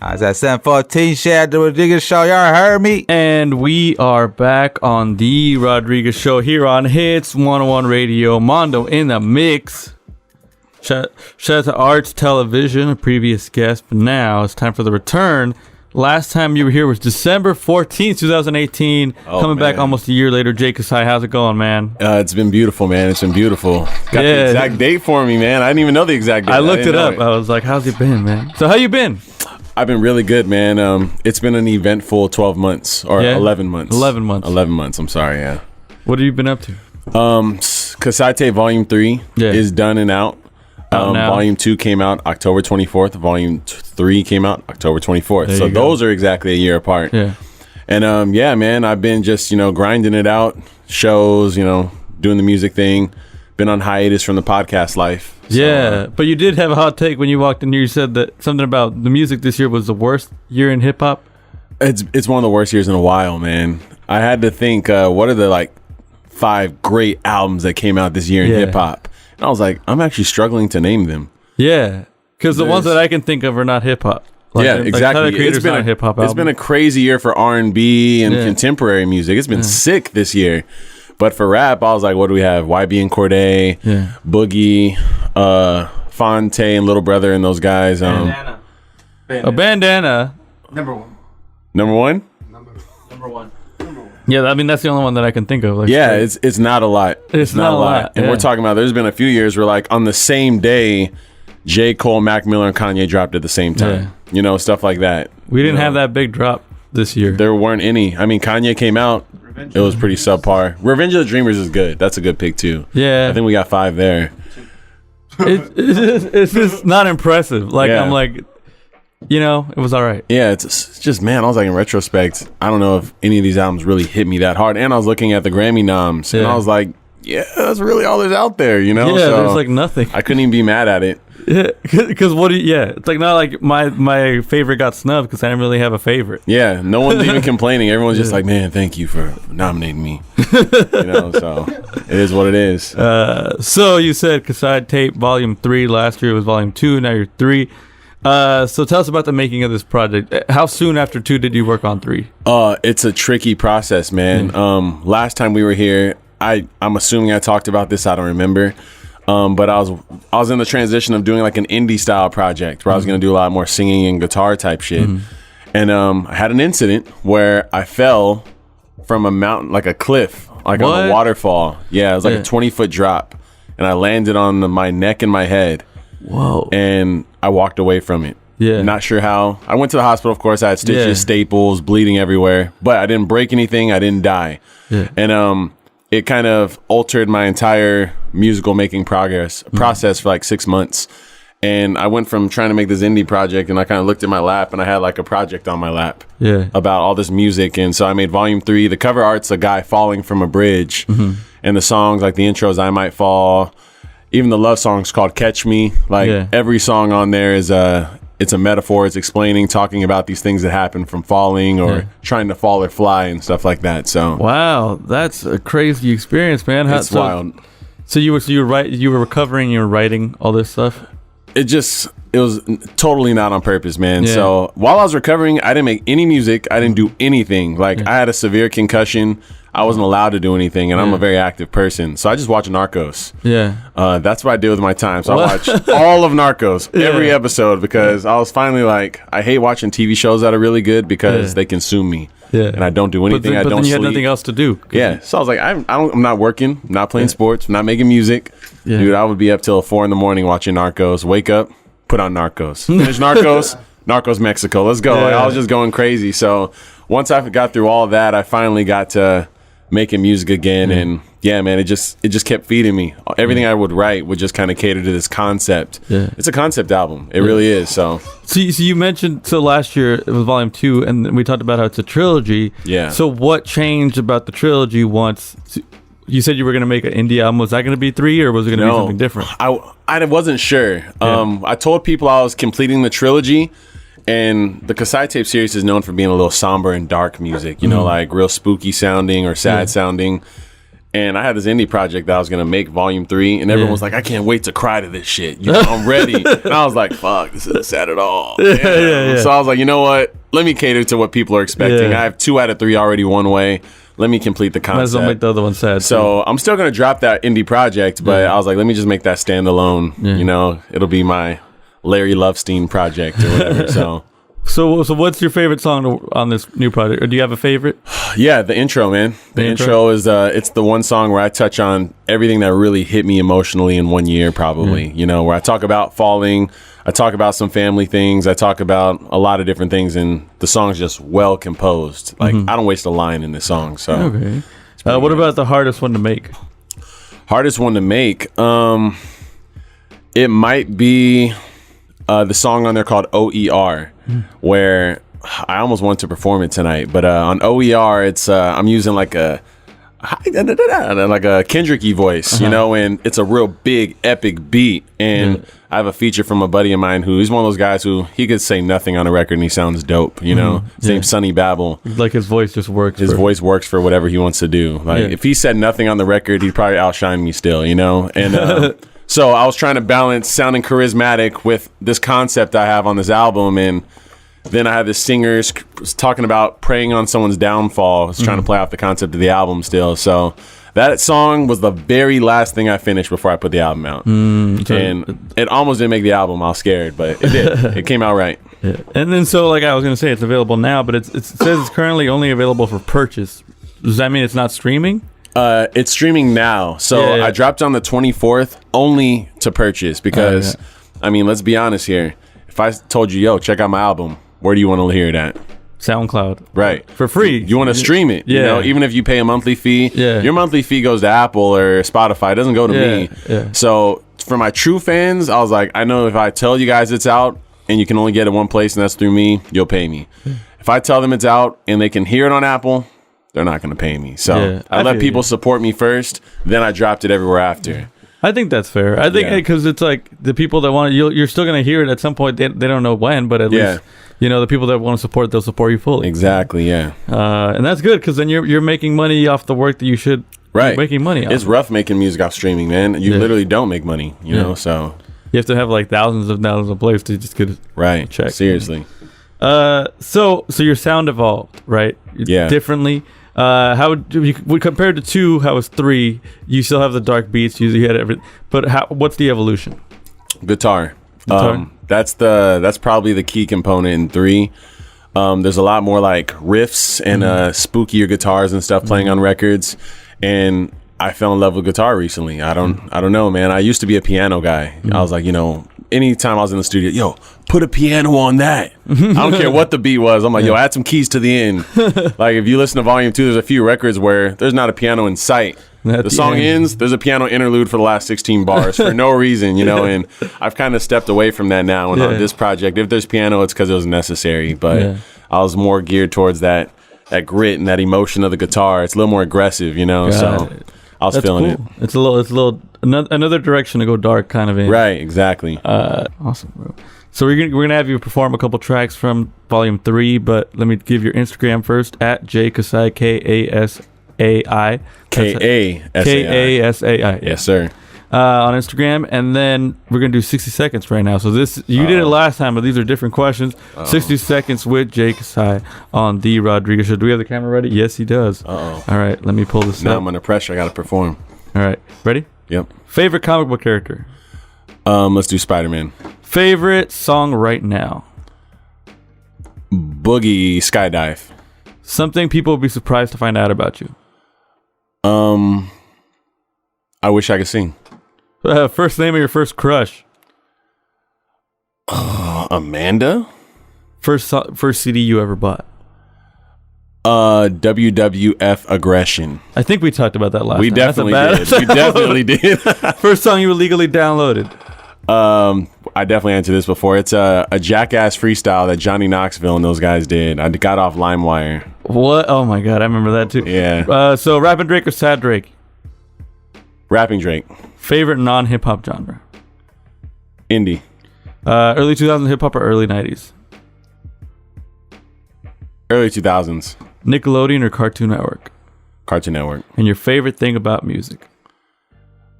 I was at 714 Shad the Rodriguez Show. Y'all heard me? And we are back on the Rodriguez Show here on Hits 101 Radio. Mondo in the mix. Shout out to Arts Television, a previous guest, but now it's time for the return. Last time you were here was December 14th, 2018. Coming back almost a year later. Jake Kasai, how's it going, man? It's been beautiful, man. It's been beautiful. Got the exact date for me, man. I didn't even know the exact date. I looked it up. I was like, how's it been, man? So how you been? I've been really good, man. It's been an eventful 12 months or 11 months. 11 months. 11 months. I'm sorry, yeah. What have you been up to? Kasai Tape Volume 3 is done and out. Volume 2 came out October 24th. Volume 3 came out October 24th. So those are exactly a year apart. Yeah. And yeah, man, I've been just, grinding it out, shows, doing the music thing. Been on hiatus from the podcast life. So, yeah, but you did have a hot take when you walked in here. You said that something about the music this year was the worst year in hip hop. It's one of the worst years in a while, man. I had to think, what are the 5 great albums that came out this year in hip hop? And I was like, I'm actually struggling to name them. Yeah, because the ones that I can think of are not hip hop. Exactly. It's been a crazy year for R&B and contemporary music. It's been sick this year. But for rap, I was like, what do we have? YB and Cordae, Boogie, Fonte and Little Brother and those guys. Bandana. Bandana. Number one. Number one? Number one. Yeah, I mean, that's the only one that I can think of. It's not a lot. It's not a lot. And we're talking about, there's been a few years where on the same day, J. Cole, Mac Miller, and Kanye dropped at the same time. Stuff like that. We didn't have that big drop this year. There weren't any. I mean, Kanye came out. It was pretty subpar. Revenge of the Dreamers is good. That's a good pick too. Yeah. I think we got 5 there. It's just not impressive. I'm like, it was all right. Yeah, it's just, man, I was like, in retrospect, I don't know if any of these albums really hit me that hard. And I was looking at the Grammy noms and I was like, yeah, that's really all there's out there, Yeah, so there's nothing. I couldn't even be mad at it. Yeah, because it's not like my favorite got snubbed because I didn't really have a favorite. Yeah, no one's even complaining. Everyone's just like, man, thank you for nominating me. So it is what it is. So you said Kasai Tape Volume 3. Last year it was Volume 2. Now you're 3. So tell us about the making of this project. How soon after 2 did you work on 3? It's a tricky process, man. Last time we were here, I'm assuming I talked about this. I don't remember. But I was in the transition of doing an indie style project where I was going to do a lot more singing and guitar type shit. And I had an incident where I fell from a mountain, like a cliff, on a waterfall. Yeah, it was a 20-foot drop. And I landed on my neck and my head. Whoa. And I walked away from it. Yeah. Not sure how. I went to the hospital, of course. I had stitches, staples, bleeding everywhere. But I didn't break anything. I didn't die. Yeah. And it kind of altered my entire musical making process for 6 months. And I went from trying to make this indie project, and I kind of looked at my lap, and I had a project on my lap about all this music. And so I made Volume 3. The cover art's a guy falling from a bridge. And the songs, the intros, I Might Fall. Even the love song's called Catch Me. Every song on there is it's a metaphor. It's explaining, talking about these things that happen from falling or trying to fall or fly and stuff like that. So wow, that's a crazy experience, man. It's wild. So you were recovering, you were writing all this stuff. It was totally not on purpose, man. Yeah. So while I was recovering, I didn't make any music. I didn't do anything. I had a severe concussion. I wasn't allowed to do anything, and I'm a very active person. So I just watch Narcos. Yeah. That's what I did with my time. So I watched all of Narcos, every episode, because I was finally I hate watching TV shows that are really good because they consume me. Yeah. And I don't do anything. But then you had nothing else to do. Yeah. So I was like, I'm not working. I'm not playing sports. I'm not making music. Yeah. Dude, I would be up till 4 a.m. watching Narcos. Wake up, put on Narcos. Finish Narcos. Narcos Mexico. Let's go. I was just going crazy. So once I got through all of that, I finally got to making music again. And yeah, man, it just kept feeding me. Everything I would write would just kind of cater to this concept. Yeah. It's a concept album. It really is. So you mentioned, last year it was Volume 2, and we talked about how it's a trilogy. Yeah. So what changed about the trilogy once you said you were going to make an indie album? Was that going to be 3, or was it going to be something different? I wasn't sure. I told people I was completing the trilogy. And the Kasai Tape series is known for being a little somber and dark music, real spooky sounding or sad sounding. And I had this indie project that I was gonna make volume 3, and everyone was like, "I can't wait to cry to this shit. You know, I'm ready." And I was like, "Fuck, this isn't sad at all." So I was like, you know what? Let me cater to what people are expecting. I have 2 out of 3 already one way. Let me complete the concept. Might as well make the other one sad. So I'm still gonna drop that indie project, but I was like, let me just make that standalone. You know, it'll be my Larry Lovestein project or whatever. So what's your favorite song on this new project? Or do you have a favorite? Yeah, the intro, man. The intro is it's the one song where I touch on everything that really hit me emotionally in 1 year, probably. You know, where I talk about falling, I talk about some family things, I talk about a lot of different things, and the song's just well composed. Like I don't waste a line in this song. So okay. What about the hardest one to make? Hardest one to make? It might be the song on there called OER, where I almost wanted to perform it tonight, but on OER, it's I'm using like a Kendrick-y voice, you know, and it's a real big, epic beat. And I have a feature from a buddy of mine who's one of those guys who he could say nothing on a record and he sounds dope, you know. His name's Sonny Babel. Like his voice just works. His voice works for whatever he wants to do. Like if he said nothing on the record, he'd probably outshine me still, you know. And so I was trying to balance sounding charismatic with this concept I have on this album, and then I had this singer talking about preying on someone's downfall. I was trying to play off the concept of the album still. So that song was the very last thing I finished before I put the album out. And it almost didn't make the album. I was scared, but it did. It came out right. Yeah. And then so like I was going to say, it's available now, but it says it's currently only available for purchase. Does that mean it's not streaming? It's streaming now. So I dropped on the 24th only to purchase because, I mean, let's be honest here. If I told you, yo, check out my album, where do you want to hear it at? SoundCloud. Right. For free. You want to stream it. You know, even if you pay a monthly fee, your monthly fee goes to Apple or Spotify. It doesn't go to me. So for my true fans, I was like, I know if I tell you guys it's out and you can only get it one place and that's through me, you'll pay me. If I tell them it's out and they can hear it on Apple, they're not going to pay me. So I let people support me first, then I dropped it everywhere after. I think that's fair. I think because it's like the people that want it, you're still going to hear it at some point. They don't know when, but at least, you know, the people that want to support, they'll support you fully. Exactly, yeah. And that's good because then you're making money off the work that you should be making money off. It's rough making music off streaming, man. You literally don't make money, you know, so. You have to have like thousands of plays to just get a check. Seriously. So your sound evolved, right? Yeah. Differently. How would compared to 2, how was 3? You still have the dark beats. You had everything, but what's the evolution? Guitar. That's probably the key component in 3. There's a lot more like riffs and spookier guitars and stuff playing on records, and I fell in love with guitar recently. I don't know, man. I used to be a piano guy. I was like, you know, anytime I was in the studio, yo, put a piano on that. I don't care what the beat was. I'm like, yo, add some keys to the end. Like, if you listen to Volume 2, there's a few records where there's not a piano in sight. The song ends, there's a piano interlude for the last 16 bars for no reason, you know, and I've kind of stepped away from that now. And on this project, if there's piano, it's because it was necessary. But I was more geared towards that grit and that emotion of the guitar. It's a little more aggressive, you know, so I was feeling it. It's a little another direction to go dark kind of in. Right, exactly. Awesome, bro. So we're gonna have you perform a couple tracks from Volume 3, but let me give your Instagram first at @jkasai KASAI. KASAI. Yes, sir. On Instagram, and then we're gonna do 60 seconds right now. So you did it last time, but these are different questions. 60 seconds with Jay Kasai on the Rodriguez Show. Do we have the camera ready? Yes, he does. All right, let me pull this now up. I'm under pressure. I gotta perform. All right, ready? Yep. Favorite comic book character? Let's do Spider-Man. Favorite song right now? Boogie Skydive. Something people would be surprised to find out about you. I wish I could sing. First name of your first crush? Amanda. First CD you ever bought? WWF Aggression. I think we talked about that last We time. definitely did. We definitely did. First song you legally downloaded? I definitely answered this before. It's a Jackass freestyle that Johnny Knoxville and those guys did. I got off LimeWire. What? Oh my god, I remember that too. Yeah. So Rapping Drake or Sad Drake? Rapping Drake. Favorite non-hip hop genre? Indie. Early 2000s hip hop or early 90s? Early 2000s. Nickelodeon or Cartoon Network? Cartoon Network. And your favorite thing about music?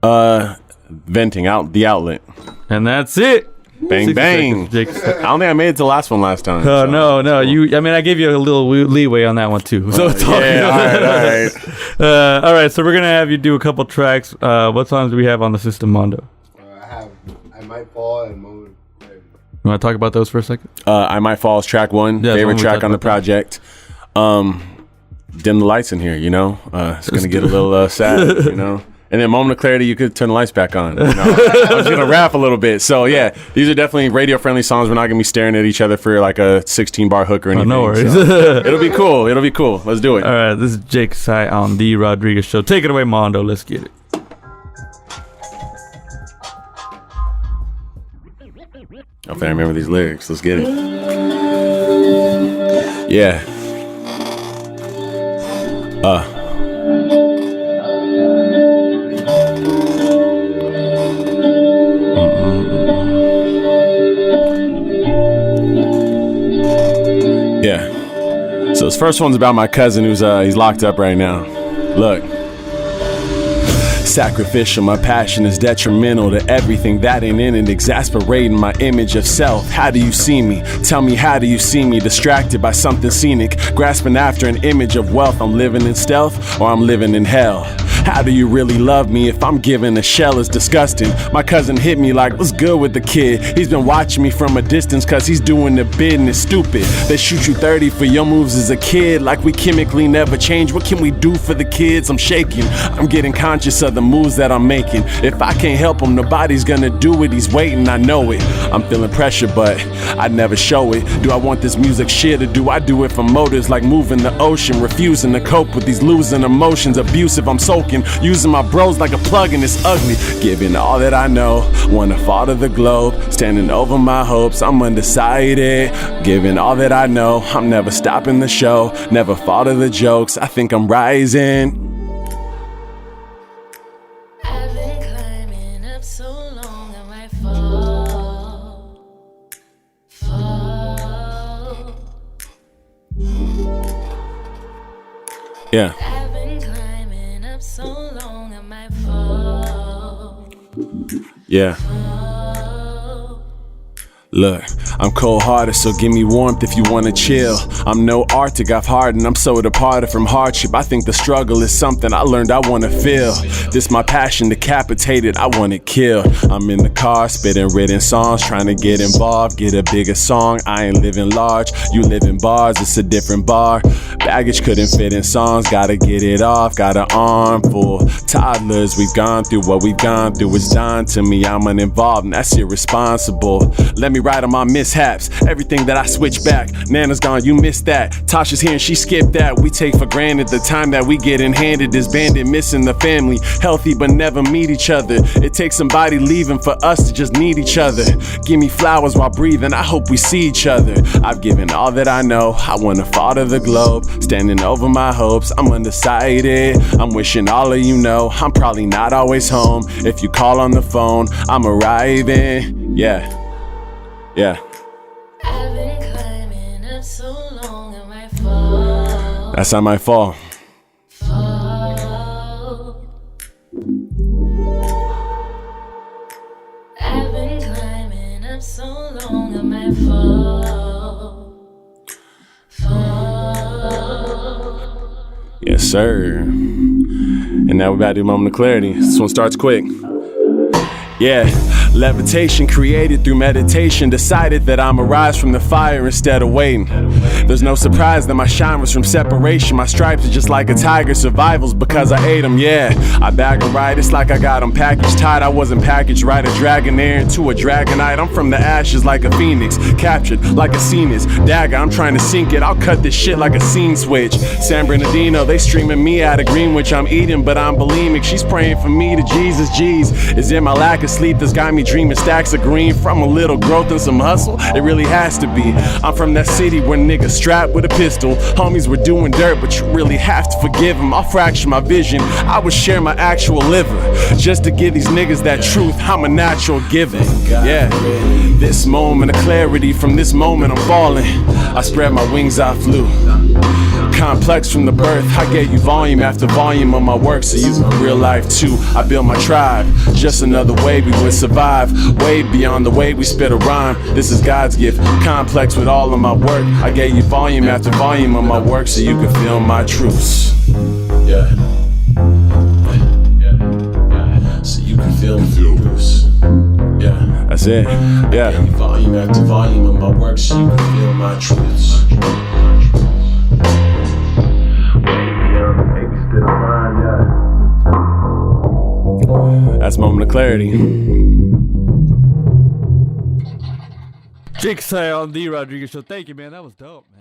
Venting out the outlet. And that's it. Bang, bang. I don't think I made it to the last one last time. So. No. I gave you a little leeway on that one too. So it's all good. All right. All right, so we're going to have you do a couple tracks. What songs do we have on the system, Mondo? I Might Fall and Moment. You want to talk about those for a second? I Might Fall is track 1. Yeah, favorite track on the project. Dim the lights in here, you know? It's going to get a little sad, you know? And then Moment of Clarity, you could turn the lights back on. You know? I was going to rap a little bit. So, yeah, these are definitely radio-friendly songs. We're not going to be staring at each other for like a 16-bar hook or anything. No worries. So it'll be cool. Let's do it. All right, this is Jake Kasai on The Rodriguez Show. Take it away, Mondo. Let's get it. I think I remember these lyrics. Let's get it. Yeah. Yeah. So this first one's about my cousin who's he's locked up right now. Look. Sacrificial, my passion is detrimental to everything that ain't in it, exasperating my image of self. How do you see me? Tell me, how do you see me? Distracted by something scenic, grasping after an image of wealth. I'm living in stealth or I'm living in hell. How do you really love me if I'm giving a shell? Is disgusting. My cousin hit me like, what's good with the kid? He's been watching me from a distance cause he's doing the bid and it's stupid. They shoot you 30 for your moves as a kid, like we chemically never change. What can we do for the kids? I'm shaking. I'm getting conscious of the moves that I'm making. If I can't help him, nobody's gonna do it. He's waiting, I know it. I'm feeling pressure, but I never show it. Do I want this music shit or do I do it for motives like moving the ocean? Refusing to cope with these losing emotions. Abusive, I'm soaking. Using my bros like a plug and it's ugly. Giving all that I know, wanna fall to the globe. Standing over my hopes, I'm undecided. Giving all that I know, I'm never stopping the show. Never fall to the jokes, I think I'm rising. I've been climbing up so long I might fall. Yeah. I've been climbing up so long I might fall. Yeah. Look, I'm cold-hearted, so give me warmth if you wanna chill. I'm no Arctic, I've hardened, I'm so departed from hardship. I think the struggle is something I learned I wanna feel. This my passion, decapitated, I wanna kill. I'm in the car, spitting written songs, trying to get involved, get a bigger song. I ain't living large, you live in bars, it's a different bar. Baggage couldn't fit in songs, gotta get it off, got an arm full. Toddlers, we've gone through what we've gone through, it's done to me, I'm uninvolved, and that's irresponsible. Let me write on my mishaps, everything that I switch back. Nana's gone, you missed that. Tasha's here and she skipped that. We take for granted the time that we get in handed. This bandit missing the family, healthy but never meet each other. It takes somebody leaving for us to just need each other. Give me flowers while breathing, I hope we see each other. I've given all that I know, I wanna fall to the globe. Standing over my hopes, I'm undecided. I'm wishing all of you know, I'm probably not always home. If you call on the phone, I'm arriving. Yeah. Yeah. I've been climbing up so long I might fall. That's I Might Fall. I've been climbing up so long I might fall. Yes, sir. And now we're about to do Moment of Clarity. This one starts quick. Yeah, levitation created through meditation. Decided that I'ma rise from the fire instead of waiting. There's no surprise that my shine was from separation. My stripes are just like a tiger, survivals because I ate them. Yeah, I bag them right, it's like I got them packaged tight. I wasn't packaged right, a dragon air into a dragonite. I'm from the ashes like a phoenix, captured like a Cenus dagger. I'm trying to sink it, I'll cut this shit like a scene switch. San Bernardino, they streaming me out of Greenwich. I'm eating, but I'm bulimic. She's praying for me to Jesus. Jeez, is it my lack of sleep that's got me dreaming stacks of green from a little growth and some hustle? It really has to be. I'm from that city where niggas strapped with a pistol. Homies were doing dirt, but you really have to forgive them. I'll fracture my vision, I would share my actual liver just to give these niggas that truth. I'm a natural giver. Yeah, this moment of clarity, from this moment I'm falling. I spread my wings, I flew. complex from the birth. I gave you volume after volume of my work so you can real life too. I built my tribe, just another way we would survive. Way beyond the way we spit a rhyme. This is God's gift, complex with all of my work. I gave you volume after volume of my work so you can feel my truths. Yeah. So you can feel the truths. Yeah. That's it. Yeah. Volume after volume of my work so you can feel my truths. That's moment of clarity. Jigsaw on the Rodriguez Show. Thank you, man. That was dope, man.